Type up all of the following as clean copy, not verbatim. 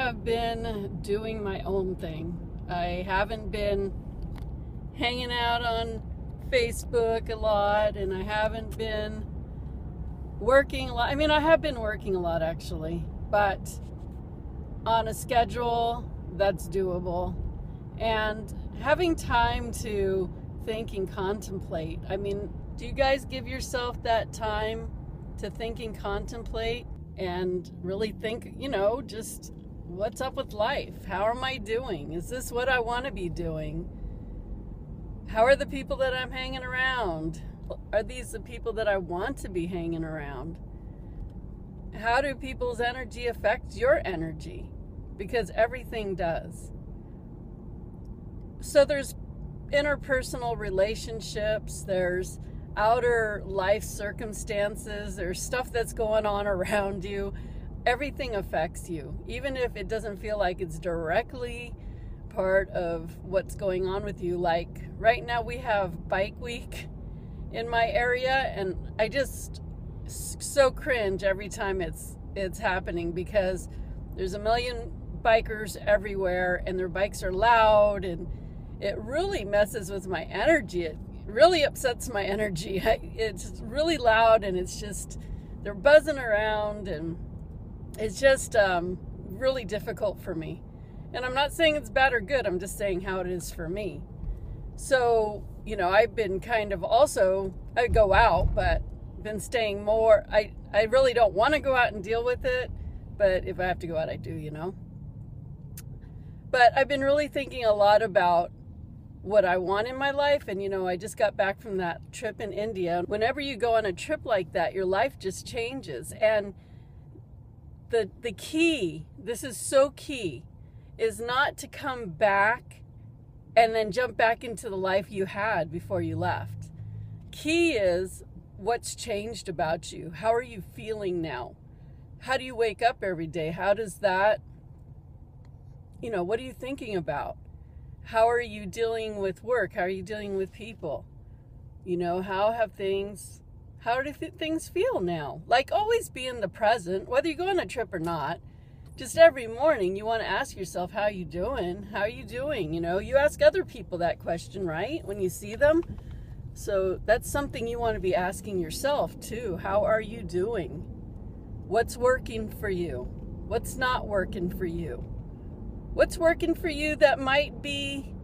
have been doing my own thing. I haven't been hanging out on Facebook a lot, and I haven't been working a lot. I mean, I have been working a lot actually, but on a schedule that's doable, and having time to think and contemplate. I mean, do you guys give yourself that time to think and contemplate and really think, just what's up with life? How am I doing? Is this what I want to be doing? How are the people that I'm hanging around? Are these the people that I want to be hanging around? How do people's energy affect your energy? Because everything does. So there's interpersonal relationships, there's outer life circumstances, there's stuff that's going on around you. Everything affects you, even if it doesn't feel like it's directly part of what's going on with you. Like right now we have bike week in my area, and I just so cringe every time it's happening, because there's a million bikers everywhere and their bikes are loud, and it really messes with my energy. It really upsets my energy. It's really loud, and it's just, they're buzzing around, and it's just really difficult for me. And I'm not saying it's bad or good, I'm just saying how it is for me. So, I've been kind of also, I go out, but been staying more. I really don't want to go out and deal with it, but if I have to go out, I do, But I've been really thinking a lot about what I want in my life. And, I just got back from that trip in India. Whenever you go on a trip like that, your life just changes. And the key, this is so key, is not to come back and then jump back into the life you had before you left. Key is what's changed about you. How are you feeling now? How do you wake up every day? How does that, what are you thinking about? How are you dealing with work? How are you dealing with people? How do things feel now? Like, always be in the present, whether you go on a trip or not. Just every morning you want to ask yourself, how are you doing? How are you doing? You ask other people that question, right? When you see them. So that's something you want to be asking yourself too. How are you doing? What's working for you? What's not working for you? What's working for you that might be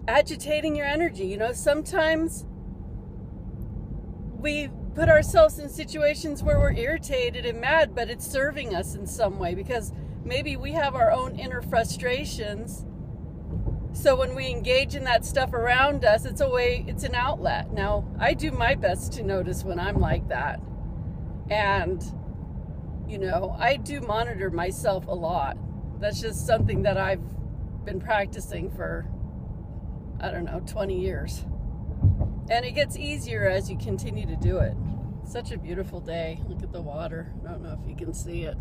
agitating your energy? Sometimes we put ourselves in situations where we're irritated and mad, but it's serving us in some way, because maybe we have our own inner frustrations. So when we engage in that stuff around us, it's an outlet. Now, I do my best to notice when I'm like that. And, I do monitor myself a lot. That's just something that I've been practicing for, 20 years. And it gets easier as you continue to do it. It's such a beautiful day. Look at the water. I don't know if you can see it.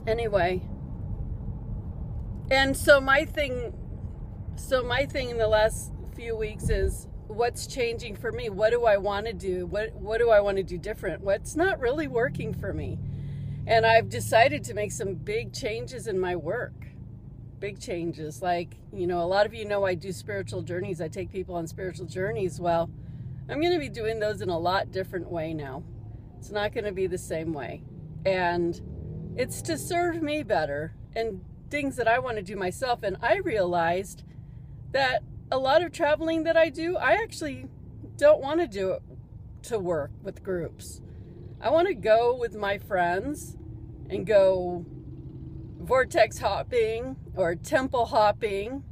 Anyway. And so my thing in the last few weeks is, what's changing for me? What do I want to do? What do I want to do different? What's not really working for me? And I've decided to make some big changes in my work. Big changes. Like, a lot of you know I do spiritual journeys. I take people on spiritual journeys. Well, I'm going to be doing those in a lot different way now. It's not going to be the same way. And it's to serve me better and things that I want to do myself. And I realized that a lot of traveling that I do, I actually don't want to do it to work with groups. I want to go with my friends and go vortex hopping or temple hopping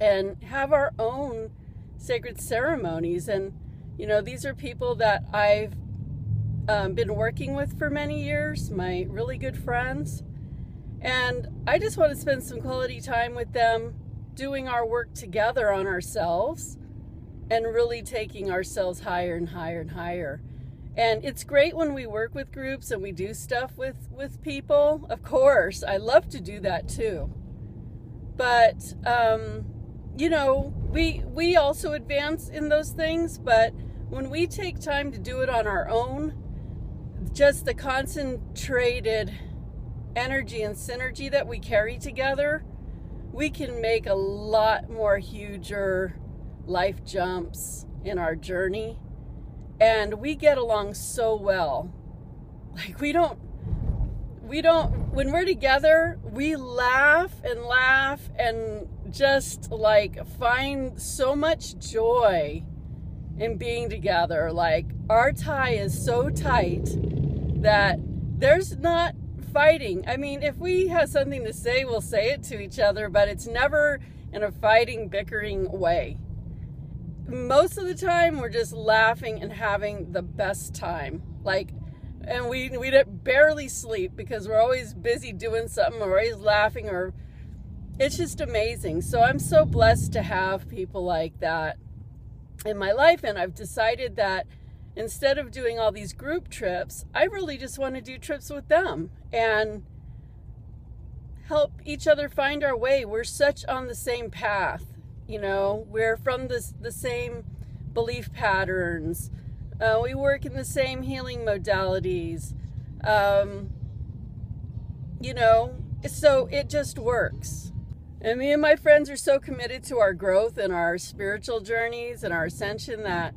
and have our own sacred ceremonies. And, these are people that I've been working with for many years, my really good friends. And I just want to spend some quality time with them, doing our work together on ourselves and really taking ourselves higher and higher and higher. And it's great when we work with groups and we do stuff with people. Of course, I love to do that too. But, we also advance in those things. But when we take time to do it on our own, just the concentrated energy and synergy that we carry together, we can make a lot more huger life jumps in our journey. And we get along so well. Like when we're together, we laugh and just like find so much joy in being together. Like our tie is so tight that there's not fighting. I mean, if we have something to say, we'll say it to each other, but it's never in a fighting, bickering way. Most of the time, we're just laughing and having the best time. Like, and we barely sleep because we're always busy doing something, or always laughing, or it's just amazing. So I'm so blessed to have people like that in my life, and I've decided that instead of doing all these group trips, I really just want to do trips with them and help each other find our way. We're such on the same path, you know, we're from the same belief patterns. We work in the same healing modalities, you know, so it just works. And me and my friends are so committed to our growth and our spiritual journeys and our ascension that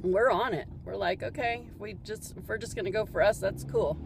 we're on it. We're like, okay, if we're just going to go for us, that's cool.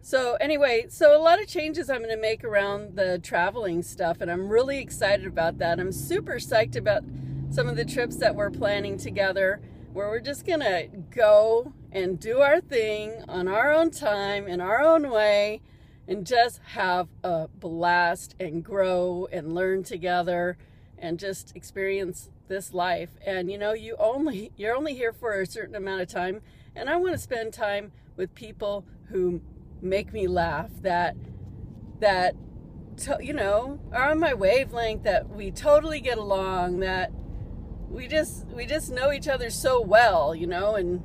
So anyway, so a lot of changes I'm going to make around the traveling stuff, and I'm really excited about that. I'm super psyched about some of the trips that we're planning together, where we're just going to go and do our thing on our own time, in our own way, and just have a blast and grow and learn together and just experience this life. And you know, you're only here for a certain amount of time, and I want to spend time with people who make me laugh, that you know, are on my wavelength, that we totally get along, that we just know each other so well, you know, and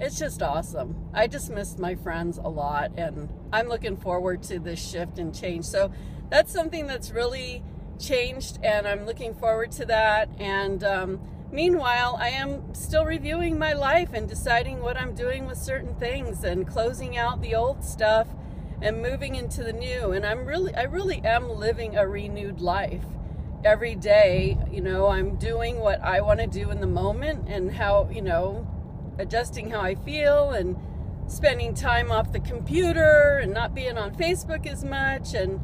it's just awesome. I just miss my friends a lot, and I'm looking forward to this shift and change. So that's something that's really changed, and I'm looking forward to that. And meanwhile, I am still reviewing my life and deciding what I'm doing with certain things and closing out the old stuff and moving into the new. And I really am living a renewed life. Every day, you know, I'm doing what I want to do in the moment, and how, you know, adjusting how I feel, and spending time off the computer and not being on Facebook as much, and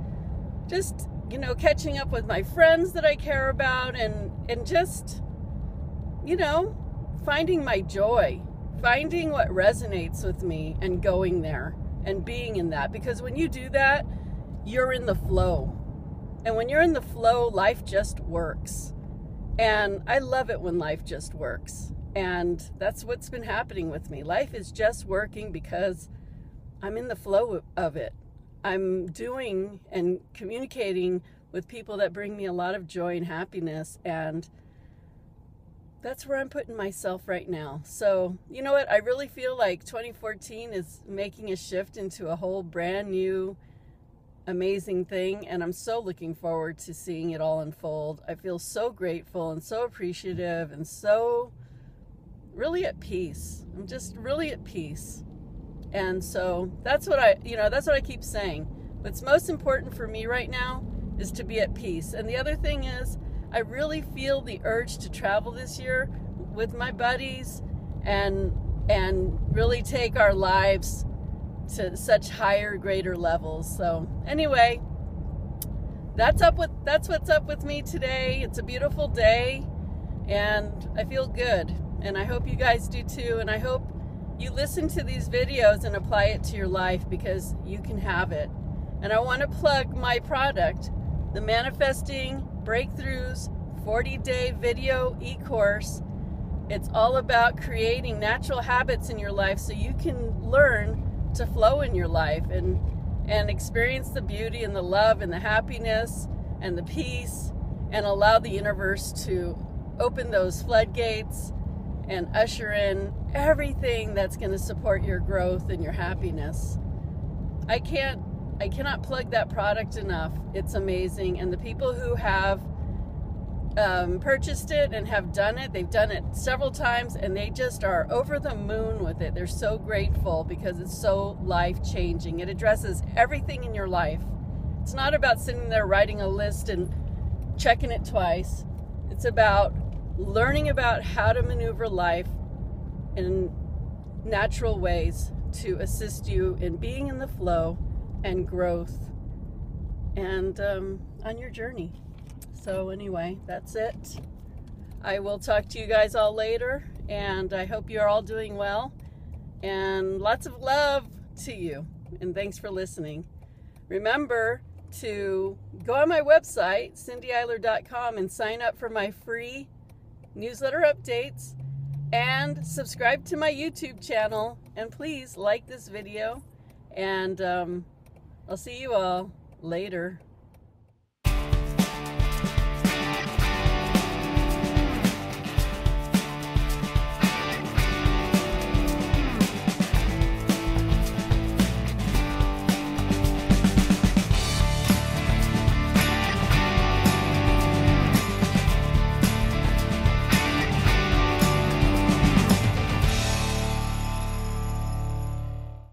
just, you know, catching up with my friends that I care about, and just, you know, finding my joy, finding what resonates with me and going there and being in that. Because when you do that, you're in the flow. And when you're in the flow, life just works. And I love it when life just works. And that's what's been happening with me. Life is just working because I'm in the flow of it. I'm doing and communicating with people that bring me a lot of joy and happiness, and that's where I'm putting myself right now. So, you know what? I really feel like 2014 is making a shift into a whole brand new, amazing thing, and I'm so looking forward to seeing it all unfold. I feel so grateful and so appreciative and so really at peace. I'm just really at peace. And so that's what that's what I keep saying. What's most important for me right now is to be at peace. And the other thing is, I really feel the urge to travel this year with my buddies and really take our lives to such higher, greater levels. So anyway, that's what's up with me today. It's a beautiful day, and I feel good, and I hope you guys do too. And I hope you listen to these videos and apply it to your life, because you can have it. And I want to plug my product, the Manifesting Breakthroughs 40-day video e-course. It's all about creating natural habits in your life so you can learn to flow in your life and experience the beauty and the love and the happiness and the peace, and allow the universe to open those floodgates and usher in everything that's going to support your growth and your happiness. I cannot plug that product enough. It's amazing. And the people who have purchased it and have done it. They've done it several times, and they just are over the moon with it. They're so grateful because it's so life-changing. It addresses everything in your life. It's not about sitting there writing a list and checking it twice. It's about learning about how to maneuver life in natural ways to assist you in being in the flow and growth and on your journey. So anyway, that's it. I will talk to you guys all later, and I hope you're all doing well, and lots of love to you, and thanks for listening. Remember to go on my website, CindyEiler.com, and sign up for my free newsletter updates, and subscribe to my YouTube channel, and please like this video, and I'll see you all later.